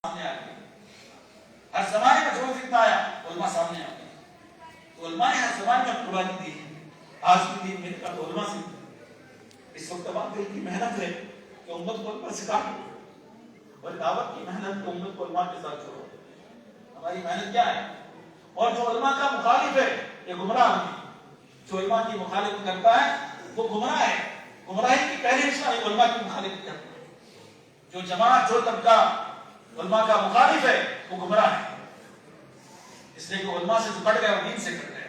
سامنے آ گئی. ہر زمانے میں جو فتنہ آیا علماء سامنے آ گئے. تو علماء نے ہر زمانے میں قربانی دی ہے. آج کی دین میں تو علماء سے اس وقت تمام دل کی محنت ہے کہ امت کو علماء سکھا اور دعوت کی محنت کو امت کو علماء کے ساتھ جوڑو. ہماری محنت کیا ہے؟ اور جو علماء کا مخالف ہے یہ گمراہ ہے. جو علماء کی مخالفت کرتا ہے وہ گمراہ ہے. گمراہی کی پہلی نشانی علماء کی مخالفت کرتا ہے. جو جماعت جو طبقہ علماء کا مخالف ہے وہ گمراہ ہے. اس لیے کہ علماء سے جو کٹ گئے وہ دین سے کٹ گئے.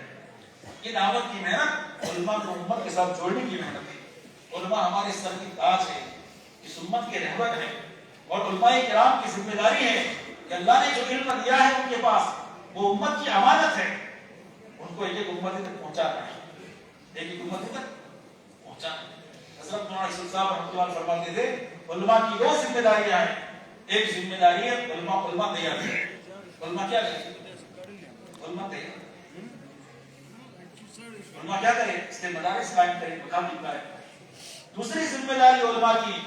یہ دعوت کی محنت علماء کو امت کے ساتھ جوڑنے کی محنت ہے. علماء ہمارے سر کی تاج ہے, اس امت کے رہبر ہے. اور علماء کرام کی ذمہ داری ہے کہ اللہ نے جو علم دیا ہے ان کے پاس وہ امت کی امانت ہے. ان کو ایک ایک امتی تک پہنچانا ہے, ایک ایک امتی تک پہنچانا ہے. حضرت مولانا اشرف صاحب رحمۃ اللہ فرماتے تھے علماء کی دو ذمہ داریاں ہیں. ایک ذمہ داری ہے علماء تیار کریں. علماء کیا کریں؟ علماء تیار. علماء کیا کریں؟ اس کے مدارس قائم کریں, مقام دکھائیں. دوسری ذمہ داری علماء کی,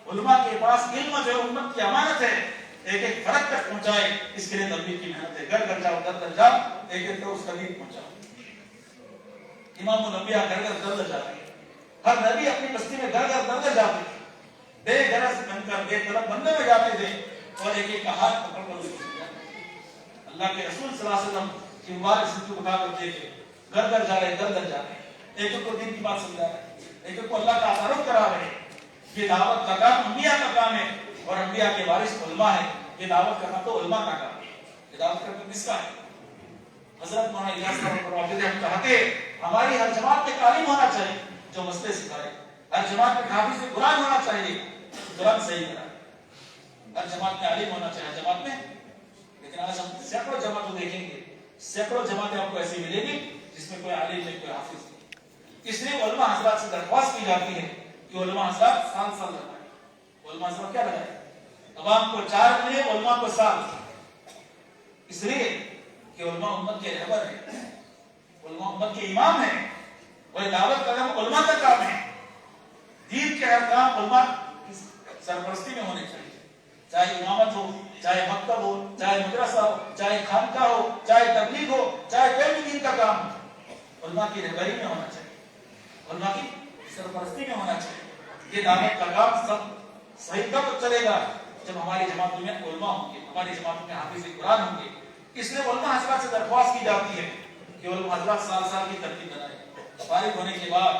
علماء کے پاس علم جو امت کی امانت ہے ایک ایک فرق تک پہنچائے. اس کے لیے تبلیغ کی محنت ہے. گھر گھر جاؤ, در در جاؤ, ایک ایک اس کا دین پہنچاؤ. امام الانبیاء گھر گھر در در جاتے ہیں. ہر نبی اپنی بستی میں گھر گھر در در جاتے ہیں. بے غرض بن کر بے طلب بندے میں جاتے تھے اور ایک ایک کا ہاتھ پکڑ کر اس کو سمجھاتے. اللہ کے رسول صلی اللہ علیہ وسلم کی مبارک زندگی اٹھا کر دیکھے, گھر گھر جا رہے, در در جا رہے, ایک ایک کو دین کی بات سمجھا رہے, ایک ایک کو اللہ کا تعارف کرا رہے. یہ دعوت کا کام انبیاء کا کام ہے اور انبیاء کے وارث علماء ہے. یہ دعوت کرنا تو علماء کا کام ہے. یہ دعوت کرنا کس کا ہے؟ حضرت مولانا الیاس صاحب فرماتے تھے ہم چاہتے ہماری ہر جماعت میں تعلیم ہونا چاہیے جو مسئلے سکھائے. ہر جماعت میں حافظ سے قرآن ہونا چاہیے, قرآن صحیح کرائے. ہر جماعت میں عالم ہونا چاہیے, ہر جماعت میں. لیکن آج ہم سینکڑوں جماعت کو دیکھیں گے, سینکڑوں جماعتیں آپ کو ایسی ملیں گی جس میں کوئی عالم نہیں, کوئی حافظ نہیں. اس لیے علماء حضرات سے درخواست کی جاتی ہے کہ علماء حضرات سال لگائیں. علماء حضرات کیا لگائیں؟ عوام کو 4 ملے, علماء کو 7. اس لیے کہ علماء امت کے رہبر ہیں, علماء امت کے امام ہیں اور دعوت کا کام علماء کا کام ہے. دین کے ہر کام علماء کی سرپرستی میں ہونے چاہیے. چاہے امامت ہو, چاہے مکتب ہو, چاہے مدرسہ ہو, چاہے خانقاہ ہو, چاہے تبلیغ ہو, چاہے کوئی بھی دین کا کام ہو, علماء کی رہبری میں ہونا چاہیے, علماء کی سرپرستی میں ہونا چاہیے. یہ دعوت کا کام سب صحیح کب چلے گا؟ جب ہماری جماعتوں میں علماء ہوں گے, ہماری جماعتوں میں حافظ قرآن ہوں گے. اس لیے علماء حضرات سے درخواست کی جاتی ہے کہ علماء حضرات سال کی ترتیب بنائیں. فارغ ہونے کے بعد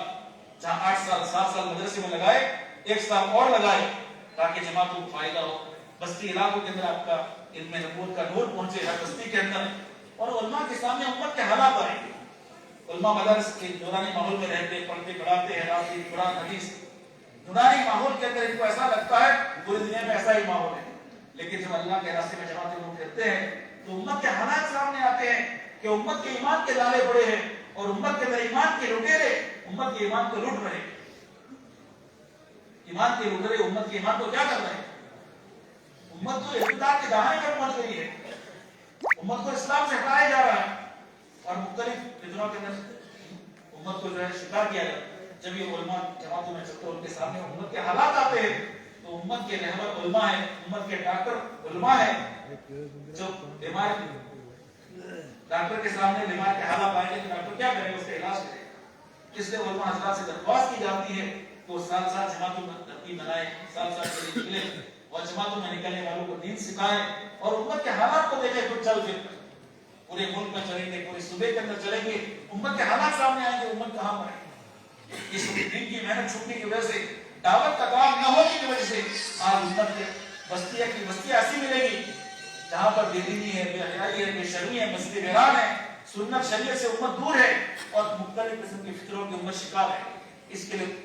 جہاں 8 سال 7 سال مدرسے میں لگائے, 1 سال اور لگائے تاکہ جماعتوں کو فائدہ ہو. بستی علاقوں کے اندر آپ کا علم نبوت کا نور پہنچے ہر بستی کے اندر, اور علماء کے سامنے امت کے حالات آئیں. علماء مدارس کے نورانی ماحول میں رہتے, پڑھتے پڑھاتے ہیں, رات قرآن حدیث نورانی ماحول کے اندر ان کو ایسا لگتا ہے پوری دنیا میں ایسا ہی ماحول ہے. لیکن جب اللہ کے راستے میں جماعتیں لوگ رہتے ہیں تو امت کے حالات سامنے آتے ہیں کہ امت کے ایمان کے لالے بڑے ہیں اور امت کے اندر ایمان کے لٹیرے امت کے ایمان کو لوٹ رہے ہیں. ایمان کے لٹیرے امت کے ایمان کو کیا کر رہے ہیں؟ امت کو اقتدار کے دہانے پر پہنچ گئی ہے, امت کو اسلام سے ہٹایا جا رہا ہے اور مختلف فتنوں کے اندر امت کو جو ہے شکار کیا جاتا ہے. جب یہ علماء جماعتوں میں چلتے ان کے سامنے امت کے حالات آتے ہیں تو امت کے رہبر علماء ہیں, امت کے ڈاکٹر علماء ہیں. جو بیمار ڈاکٹر کے سامنے بیمار کے حالات آئیں گے تو ڈاکٹر کیا کرے گا؟ اس کا علاج کرے گا. اس لیے علماء حضرات سے درخواست کی جاتی ہے کہ وہ سال جماعتوں میں ترتیب بنائیں, سال کے لیے نکلیں اور جماعتوں میں نکلنے والوں کو دین سکھائیں اور امت کے حالات کو دیکھیں. خود چل پھر پورے ملک میں چلیں گے, پورے صوبے کے اندر چلیں گے, امت کے حالات سامنے آئیں گے, امت کہاں پر ہے. اس دین کی محنت چھوٹنے کی وجہ سے, دعوت کا کام نہ ہونے کی وجہ سے آج امت کے بستی ایسی ملے گی جہاں پر بے دینی ہے, بے حیائی ہے, بے شرمی ہے, مسجد ویران ہے, سنت شریعت سے امت دور ہے اور مختلف قسم کی فطروں کی امت شکار ہے. اس کے لیے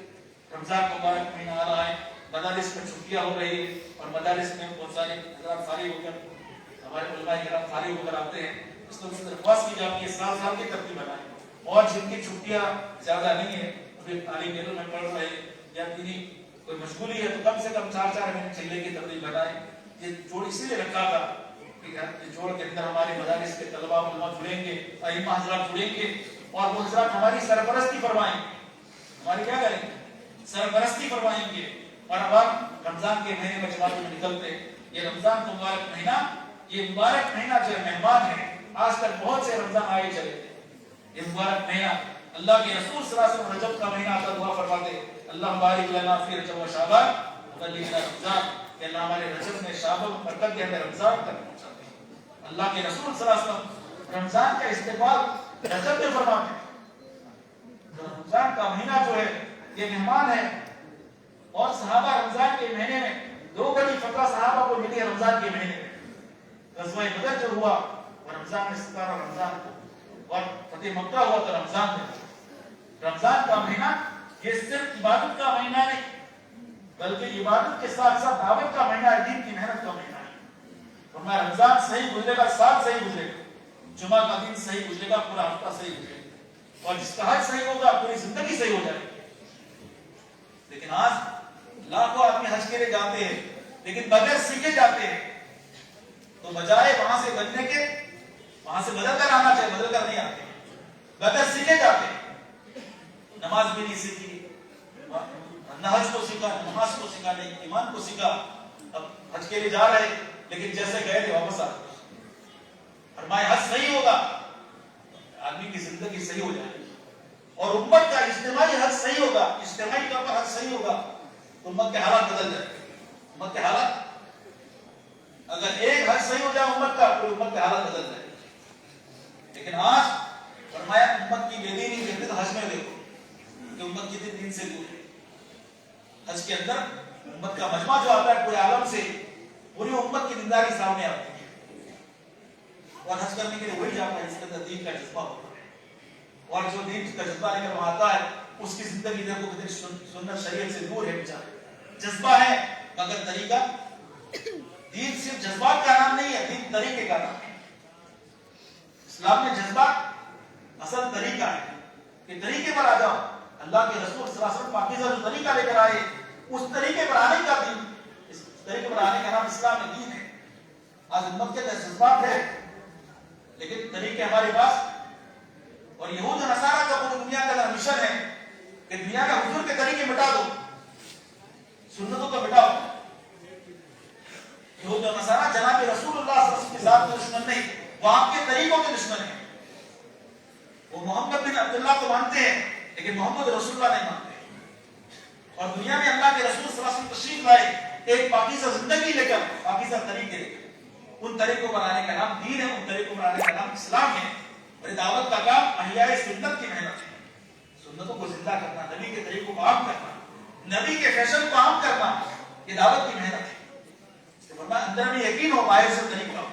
رمضان مبارک مہینہ آ رہا ہے, مدارس میں چھٹیاں ہو رہی ہے اور مدارس میں بہت سارے حضرات فارغ ہو کر, ہمارے علماء کرام فارغ ہو کر آتے ہیں. اس لوگ سے درخواست کی جاتی ہے سال کی ترتیب بنائیں, اور جن کی چھٹیاں زیادہ نہیں ہے تعلیم علم میں پڑھ رہے یا دینی کوئی مشغولی ہے تو کم سے کم 4 مہینے چلنے کی ترتیب بنائیں. یہ جوڑ اسی لیے رکھا تھا کہ جوڑ کے اندر ہمارے مدارس کے طلباء علماء جڑیں گے, ائمہ حضرات جڑیں گے اور وہ حضرات ہماری سرپرستی فرمائیں گے. ہماری کیا کریں گے؟ سرپرستی فرمائیں گے. اور اب ہم رمضان کے مہینے میں جماعتوں میں نکلتے یہ رمضان کا مبارک مہینہ، یہ مبارک مہینہ جو مہمان ہے، آج تک بہت سے رمضان آئے چلے تھے، یہ مبارک مہینہ اللہ کے رسول صلی اللہ علیہ وسلم رجب کا مہینہ آتا دعا فرماتے اللہ بارک لنا فی رجب و شعبان وبلغنا رمضان، کہ اللہ ہمارے رجب میں شعبان میں برکت دے، ہمیں رمضان تک پہنچا دے۔ اللہ کے رسول صلی اللہ علیہ وسلم رمضان کا استقبال رجب میں فرماتے ہیں۔ رمضان کا مہینہ جو ہے یہ مہمان ہے، اور صحابہ رمضان کے مہینے میں دو بڑی فتح صحابہ کو ملی رمضان کے مہینے میں، غزوہ بدر جو ہوا وہ رمضان میں 17 رمضان کو، اور فتح مکہ ہوا تو رمضان میں۔ رمضان کا مہینہ یہ صرف عبادت کا مہینہ نہیں، بلکہ عبادت کے ساتھ ساتھ دعوت کا مہینہ ہے، دین کی محنت کا مہینہ ہے۔ فرمایا رمضان صحیح گزرے گا، سال صحیح گزرے گا، جمعہ کا دن صحیح گزرے گا، پورا ہفتہ صحیح گزرے گا، اور جس کا حج صحیح ہوگا پوری زندگی صحیح ہو جائے گی۔ لیکن آج لاکھوں آدمی حج کے لیے جاتے ہیں، لیکن بغیر سیکھے جاتے ہیں، تو بجائے وہاں سے بچنے کے وہاں سے بدل کر آنا چاہیے، بدل کر نہیں آتے، بغیر سیکھے جاتے ہیں۔ نماز بھی نہیں سیکھی، نہ حج کو سیکھا، نماز کو سیکھا، نہیں ایمان کو سیکھا، اب حج کے لیے جا رہے لیکن جیسے گئے تھے واپس آ گئے۔ فرمائے حج صحیح ہوگا، آدمی کی زندگی صحیح ہو جائے گی، اور امت کا اجتماعی حج صحیح ہوگا، اجتماعی طور پر حج صحیح ہوگا تو امت کے حالات بدل جائیں گے۔ امت کے حالات اگر ایک حج صحیح ہو جائے امت کا، پوری امت کے حالات بدل جائیں گے۔ لیکن آج فرمایا امت کی بے دینی جدت حج میں دیکھو کہ امت کتنے دین سے دور ہے۔ حج کے اندر امت کا مجمع جو آتا ہے پورے عالم سے، پوری امت کی دینداری سامنے آتی ہے، اور حج کرنے کے لیے وہی جاتا ہے جس کے اندر دین کا جذبہ ہوتا ہے، اور جو دین کا جذبہ لے کر وہاں آتا ہے اس کی زندگی دیکھو کتنی سنت شریعت سے دور ہے بیچارے۔ جذبہ ہے مگر طریقہ، دین صرف جذبات کا نام نہیں ہے، دین طریقے کا نام ہے۔ اسلام میں جذبات اصل طریقہ ہے کہ طریقے پر آ جاؤ، اللہ کے رسول صلی اللہ علیہ وسلم پاکیزہ جو طریقہ لے کر آئے اس طریقے پر آنے کا دین، اس طریقے پر آنے کا نام اسلام میں دین ہے۔ آج امت کے اندر جذبات ہے لیکن طریقے ہمارے پاس، اور یہود و نصارہ کا پوری دنیا کا مشن ہے کہ دنیا کا حضور کے طریقے مٹا دو، سنتوں کو مٹاؤ۔ یہود و نصارہ جناب رسول اللہ صلی اللہ علیہ وسلم کے ذات کے دشمن نہیں، وہ آپ کے طریقوں کے دشمن ہیں۔ وہ محمد بن عبداللہ کو مانتے ہیں لیکن محمد رسول اللہ نہیں مانتے، اور دنیا میں اللہ کے رسول صلی اللہ علیہ وسلم تشریف لائے ایک پاکیزہ زندگی لے کر، پاکیزہ طریقے لے کر، ان طریقوں پر آنے کا نام دین ہے، ان طریقوں پر آنے کا نام اسلام ہے۔ اور دعوت کا کام احیاء سنت کی محنت ہے، سنتوں کو زندہ کرنا، نبی کے طریقوں کو عام کرنا، نبی کے فیشن کو عام کرنا، یہ دعوت کی محنت ہے۔ فرمایا اندر میں یقین ہو، باہر سے طریقہ ہو،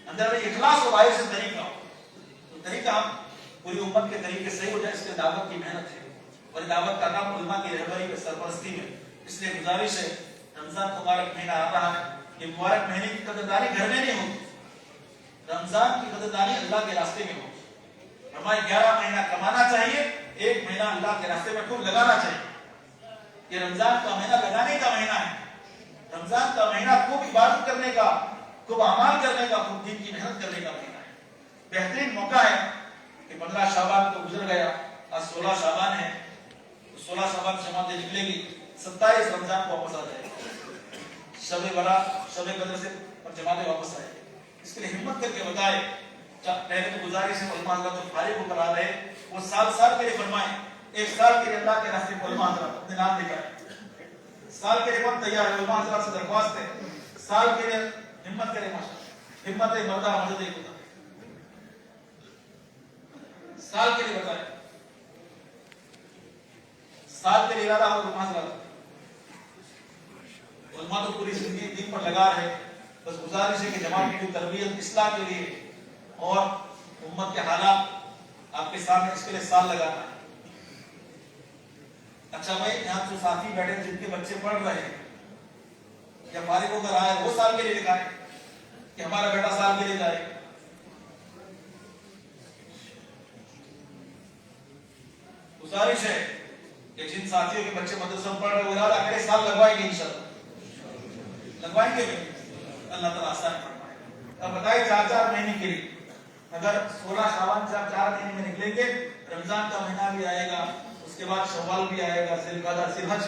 اندر میں اخلاص ہو، باہر سے طریقہ ہو، تو طریقہ پوری امت کے طریقے صحیح ہو جائے، اس کے دعوت کی محنت ہے، اور دعوت کا کام علماء کی رہبری میں، سرپرستی میں۔ اس لیے گزارش ہے، رمضان مبارک مہینہ آ رہا ہے، یہ مبارک مہینے کی قدردانی گھر میں نہیں ہوگی، رمضان کی قدردانی اللہ کے راستے میں ہوگی۔ ہمیں 11 مہینہ کمانا چاہیے، ایک مہینہ اللہ کے راستے میں خوب لگانا چاہیے۔ یہ رمضان کا مہینہ لگانے کا مہینہ ہے، رمضان کا مہینہ خوب عبادت کرنے کا، خوب اعمال کرنے کا، خوب دین کی محنت کرنے کا مہینہ ہے۔ بہترین موقع ہے کہ 15 شعبان تو گزر گیا، آج 16 شعبان ہے، 16 شعبان جماعتیں نکلے گی، 27 رمضان کو واپس آ جائے گی، شب برات شب قدر سے اور جماعتیں واپس آئے گی۔ اس کے لیے ہمت کر کے بتائے، پہلے تو گزارش ہے علماء حضرات جو فارغ ہو کر آ رہے وہ سال کے لیے فرمائیں، ایک سال کے لیے اللہ کے راستے میں علماء حضرات اپنے نام لکھائیں، سال کے لیے کون تیار ہے؟ علماء حضرات سے درخواست ہے سال کے لیے ہمت کرے، ماشاءاللہ ہمت مردہ مجد خدا، سال کے لیے بتائیں، سال کے لیے ارادہ ہو علماء حضرات۔ علماء تو پوری زندگی دین پر لگا رہے، بس گزارش ہے کہ جماعت کی تربیت اصلاح کے لیے اور امت کے حالات آپ کے سامنے، اس کے لیے سال لگانا ہے۔ اچھا بھائی یہاں جو ساتھی بیٹھے جن کے بچے پڑھ رہے ہیں یا فارغ ہو کر آئے وہ سال کے لیے لکھائیں کہ ہمارا بیٹا سال کے لیے جائے۔ گزارش ہے کہ جن ساتھیوں کے بچے مدرسہ میں پڑھ رہے وہ ارادہ کرے سال لگوائیں گے، انشاءاللہ لگوائیں گے، اللہ تعالیٰ آسان فرمائے۔ اب بتائیے 4 مہینے کے لیے اگر 16 شعبان سے آپ 4 مہینے میں نکلیں گے، رمضان کا مہینہ بھی آئے گا، اس کے بعد شوال بھی آئے گا، ذی القعدہ، ذی الحج،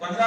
15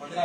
15